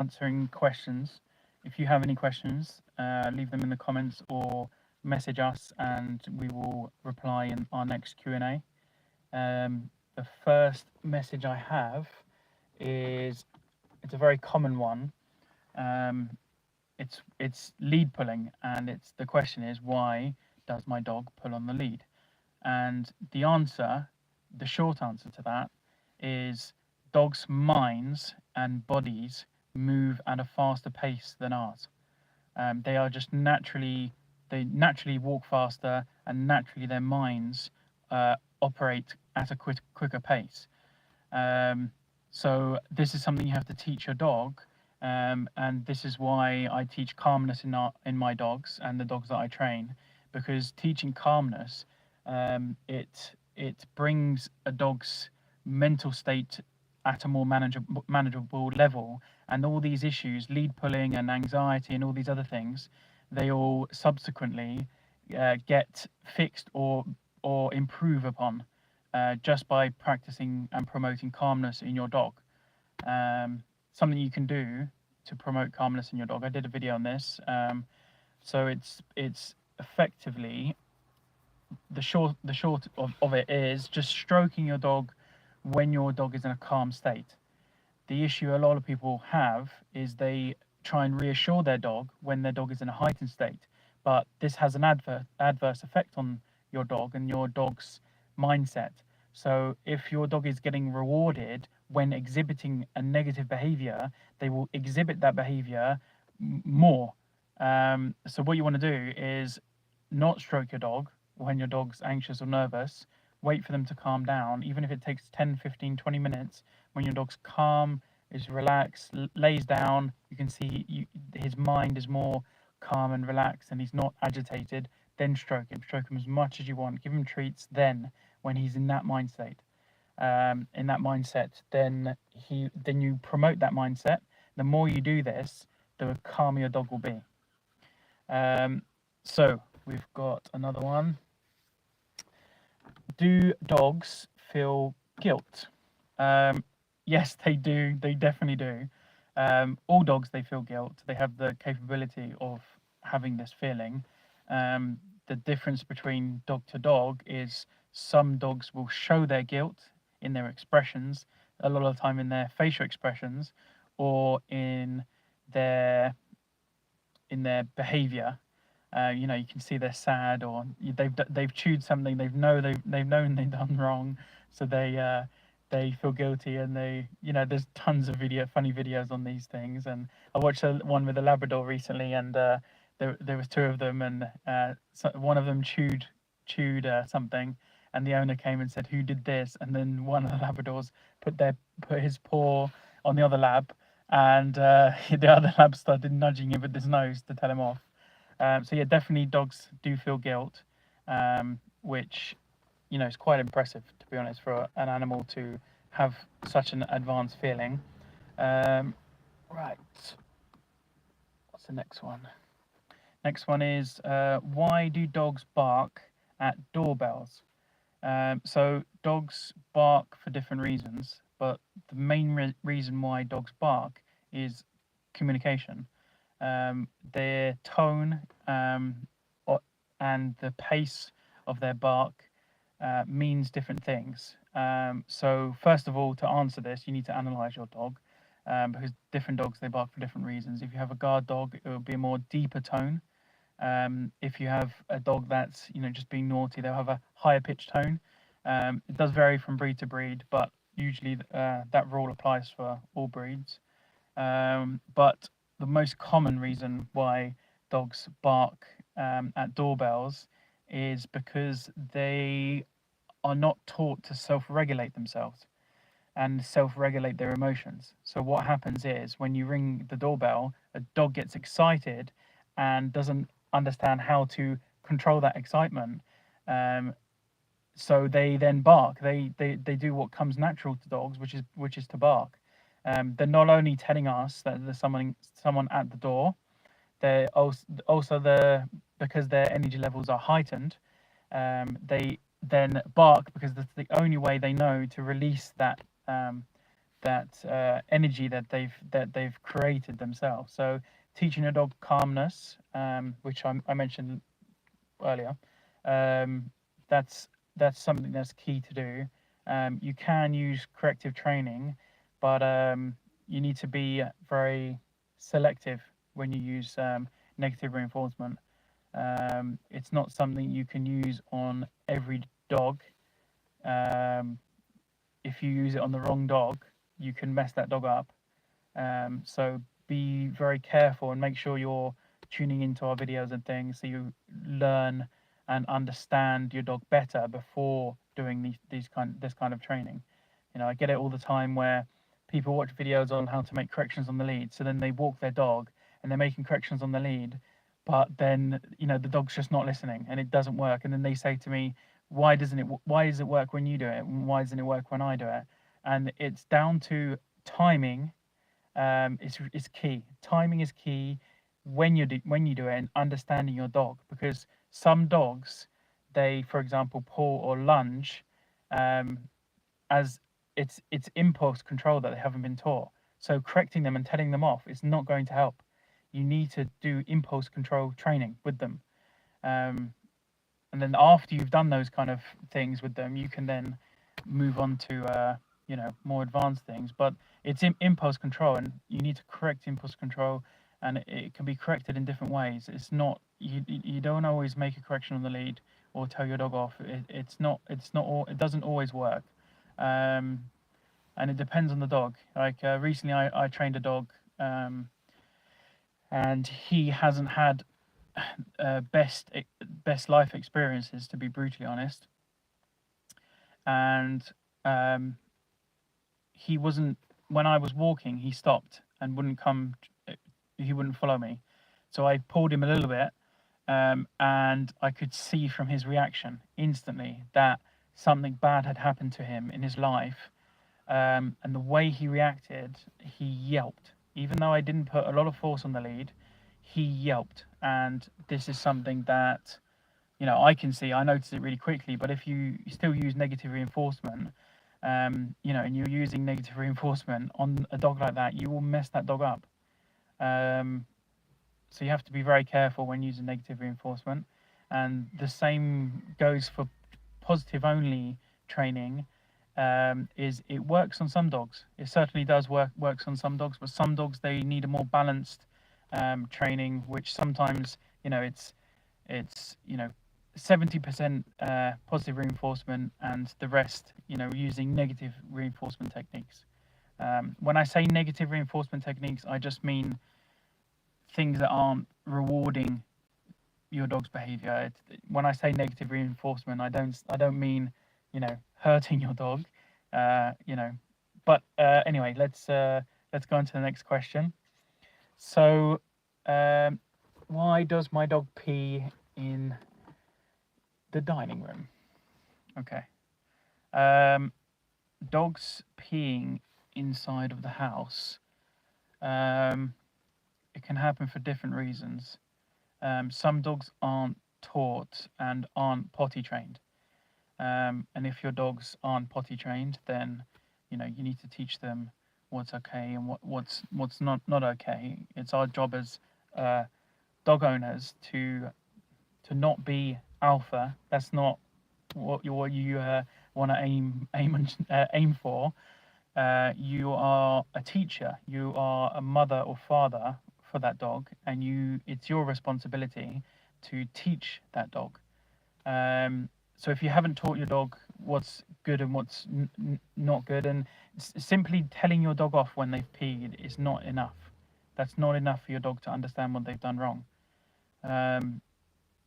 answering questions. If you have any questions, leave them in the comments or message us, and we will reply in our next Q&A. The first message I have is, it's a very common one. Um, it's lead pulling, and the question is, why does my dog pull on the lead? And the short answer to that is, dogs' minds and bodies move at a faster pace than ours. They are just they naturally walk faster, and naturally their minds operate at a quicker pace. Um, so this is something you have to teach your dog, and this is why I teach calmness in my dogs and the dogs that I train, because teaching calmness, it brings a dog's mental state at a more manageable level, and all these issues, lead pulling and anxiety and all these other things, they all subsequently get fixed or improve upon just by practicing and promoting calmness in your dog. Something you can do to promote calmness in your dog. I did a video on this. So it's effectively, the short of it is just stroking your dog when your dog is in a calm state. The issue a lot of people have is they try and reassure their dog when their dog is in a heightened state, but this has an adverse effect on your dog and your dog's mindset. So if your dog is getting rewarded when exhibiting a negative behavior, they will exhibit that behavior more. So what you want to do is not stroke your dog when your dog's anxious or nervous. Wait for them to calm down, even if it takes 10, 15, 20 minutes. When your dog's calm, is relaxed, lays down, you can see his mind is more calm and relaxed, and he's not agitated. Then stroke him. Stroke him as much as you want. Give him treats then, when he's in that mind state. Then you promote that mindset. The more you do this, the calmer your dog will be. So we've got another one. Do dogs feel guilt? Yes, they do. They definitely do. All dogs, they feel guilt. They have the capability of having this feeling. The difference between dog to dog is, some dogs will show their guilt in their expressions, a lot of the time in their facial expressions, or in their behavior. You can see they're sad, or they've chewed something, they've known they've done wrong, so they feel guilty, and there's tons of funny videos on these things. And I watched one with a Labrador recently, and there was two of them, and one of them chewed something, and the owner came and said, "Who did this?" And then one of the Labradors put his paw on the other lab, and the other lab started nudging him with his nose to tell him off. So yeah, definitely dogs do feel guilt, which is quite impressive, to be honest, for an animal to have such an advanced feeling. Right, what's the next one? Next one is, why do dogs bark at doorbells? So dogs bark for different reasons, but the main reason why dogs bark is communication. Their tone and the pace of their bark means different things. So first of all, to answer this, you need to analyze your dog, because different dogs, they bark for different reasons. If you have a guard dog, it will be a more deeper tone. If you have a dog that's just being naughty, they'll have a higher pitched tone. It does vary from breed to breed, but usually that rule applies for all breeds. But the most common reason why dogs bark at doorbells is because they are not taught to self-regulate themselves and self-regulate their emotions. So what happens is, when you ring the doorbell, a dog gets excited and doesn't understand how to control that excitement. So they then bark. They do what comes natural to dogs, which is to bark. They're not only telling us that there's someone at the door, they're also because their energy levels are heightened. They then bark because that's the only way they know to release that energy that they've created themselves. So teaching a dog calmness, which I mentioned earlier, um, that's something that's key to do. You can use corrective training, but you need to be very selective when you use negative reinforcement. It's not something you can use on every dog. Um, if you use it on the wrong dog, you can mess that dog up. So be very careful and make sure you're tuning into our videos and things so you learn and understand your dog better before doing this kind of training. I get it all the time where people watch videos on how to make corrections on the lead, so then they walk their dog and they're making corrections on the lead, but then the dog's just not listening and it doesn't work, and then they say to me, why does it work when you do it, and why doesn't it work when I do it? And it's down to timing. It's key. Timing is key when you do it, and understanding your dog, because some dogs, they, for example, pull or lunge, um, as it's impulse control that they haven't been taught. So correcting them and telling them off is not going to help. You need to do impulse control training with them, and then after you've done those kind of things with them, you can then move on to more advanced things. But it's impulse control, and you need to correct impulse control, and it can be corrected in different ways. It's not, you don't always make a correction on the lead or tell your dog off. It doesn't always work, and it depends on the dog. Like recently, I trained a dog, and he hasn't had best life experiences, to be brutally honest. And he wasn't, when I was walking, he stopped and he wouldn't follow me. So I pulled him a little bit, and I could see from his reaction instantly that something bad had happened to him in his life. And the way he reacted, he yelped. Even though I didn't put a lot of force on the lead, he yelped. And this is something that, I can see, I notice it really quickly. But if you still use negative reinforcement, and you're using negative reinforcement on a dog like that, you will mess that dog up. So you have to be very careful when using negative reinforcement. And the same goes for positive only training. It works on some dogs. It certainly does works on some dogs, but some dogs, they need a more balanced training, which sometimes it's 70% positive reinforcement and the rest using negative reinforcement techniques. When I say negative reinforcement techniques, I just mean things that aren't rewarding your dog's behavior. When I say negative reinforcement, I don't mean hurting your dog. But anyway, let's go on to the next question. So why does my dog pee in the dining room? Okay. Dogs peeing inside of the house, it can happen for different reasons. Some dogs aren't taught and aren't potty trained. And if your dogs aren't potty trained, then you need to teach them what's okay and what's not okay. It's our job as dog owners to not be alpha. That's not what you want to aim for. You are a teacher. You are a mother or father for that dog, and it's your responsibility to teach that dog. So if you haven't taught your dog what's good and what's not good, and simply telling your dog off when they've peed is not enough. That's not enough for your dog to understand what they've done wrong.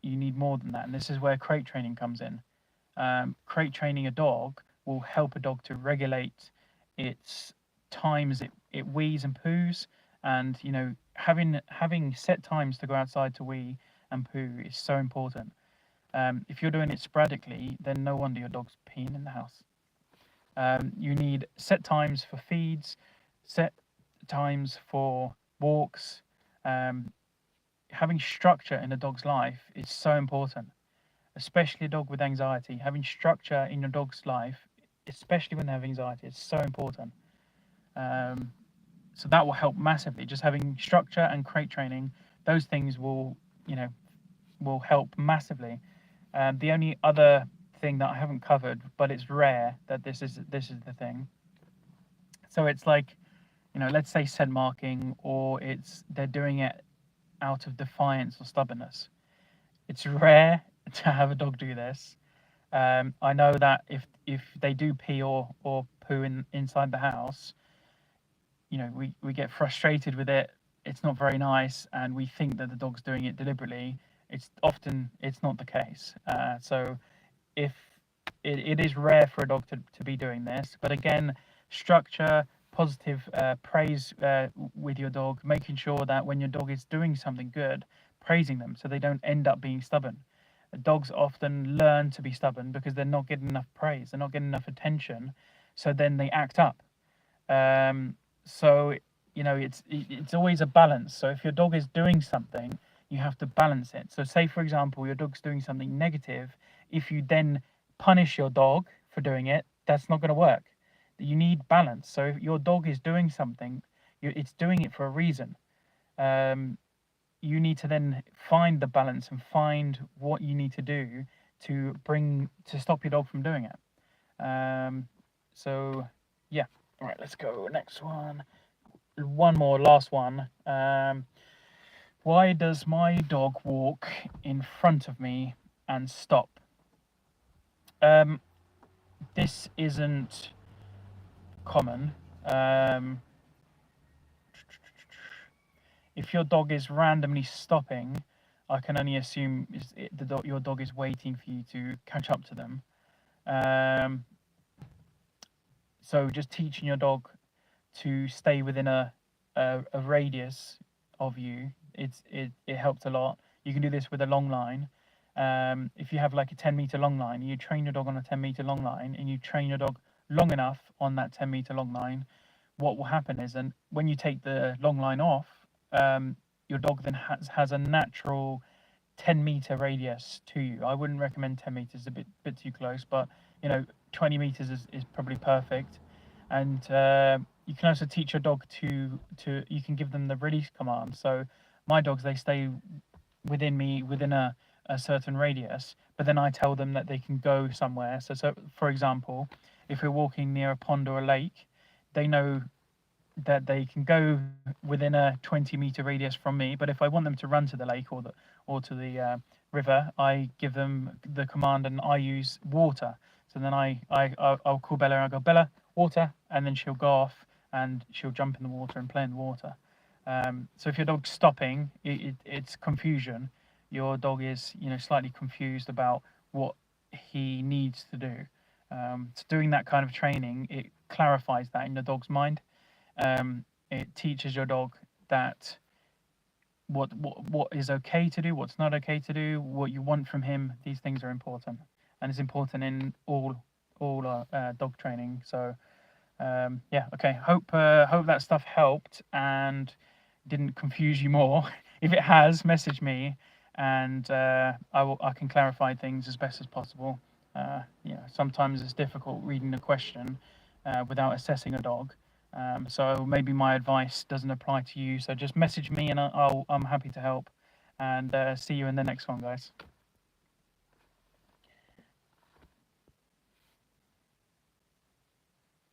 You need more than that, and this is where crate training comes in. Crate training a dog will help a dog to regulate its times it wees and poos, and having set times to go outside to wee and poo is so important. If you're doing it sporadically, then no wonder your dog's peeing in the house. You need set times for feeds, set times for walks. Having structure in a dog's life is so important, especially a dog with anxiety. Having structure in your dog's life, especially when they have anxiety, is so important. So that will help massively. Just having structure and crate training, those things will, will help massively. The only other thing that I haven't covered, but it's rare that this is the thing. So it's like, let's say scent marking, or they're doing it out of defiance or stubbornness. It's rare to have a dog do this. I know that if they do pee or poo inside the house, we get frustrated with it. It's not very nice, and we think that the dog's doing it deliberately. It's not the case. So if it is rare for a dog to be doing this, but again, structure, positive praise with your dog, making sure that when your dog is doing something good, praising them so they don't end up being stubborn. Dogs often learn to be stubborn because they're not getting enough praise, they're not getting enough attention, so then they act up. So it's always a balance. So if your dog is doing something, you have to balance it. So say, for example, your dog's doing something negative. If you then punish your dog for doing it, that's not going to work. You need balance. So if your dog is doing something, it's doing it for a reason. You need to then find the balance and find what you need to do to stop your dog from doing it. So yeah. All right, let's go. Next one. One more, last one. Why does my dog walk in front of me and stop? This isn't common. If your dog is randomly stopping, I can only assume your dog is waiting for you to catch up to them. So just teaching your dog to stay within a radius of you, it helped a lot. You can do this with a long line. If you have like a 10-meter long line, you train your dog on a 10-meter long line, and you train your dog long enough on that 10-meter long line, what will happen is, and when you take the long line off, your dog then has a natural 10-meter radius to you. I wouldn't recommend 10 meters, a bit too close, but 20 meters is probably perfect. And you can also teach your dog to you can give them the release command. So my dogs, they stay within me within a certain radius, but then I tell them that they can go somewhere. So for example, if we're walking near a pond or a lake, they know that they can go within a 20-meter radius from me. But if I want them to run to the lake or to the river, I give them the command and I use water. So then I'll call Bella and I go, Bella, water, and then she'll go off and she'll jump in the water and play in the water. So if your dog's stopping, it's confusion. Your dog is slightly confused about what he needs to do. So doing that kind of training, it clarifies that in the dog's mind. It teaches your dog that what is okay to do, what's not okay to do, what you want from him. These things are important, and it's important in all dog training. So yeah, okay. Hope that stuff helped and didn't confuse you more. If it has, message me, and I can clarify things as best as possible. Sometimes it's difficult reading the question without assessing a dog. So maybe my advice doesn't apply to you. So just message me and I'm happy to help. And see you in the next one, guys.